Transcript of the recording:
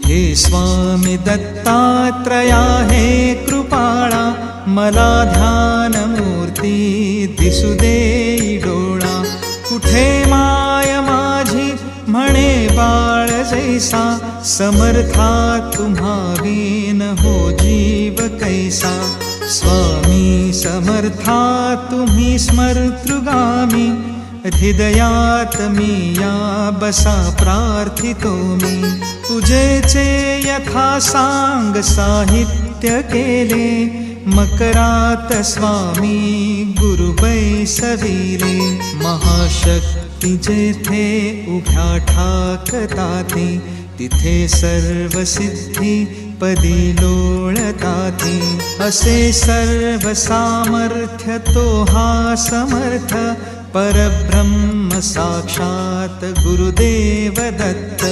हे स्वामी दत्तात्रया हे कृपाळा, मला ध्यान मूर्ती दिसू दे डोळा. कुठे माय माझी म्हणे बाळ जैसा, समर्था तुम्हा विन हो जीव कैसा. स्वामी समर्था तुम्ही स्मर्तृगामी, हृदयात मी या बसा प्रार्थितो मी. तुझेचे यथा सांग साहित्य केले, मकरात स्वामी गुरु बैसविले. महाशक्ती जेथे उभ्या ठाकताती, तिथे सर्व सिद्धी पदी लोळताती. असे सर्व सामर्थ्य तो हा समर्थ, परब्रह्म साक्षात गुरुदेव दत्त.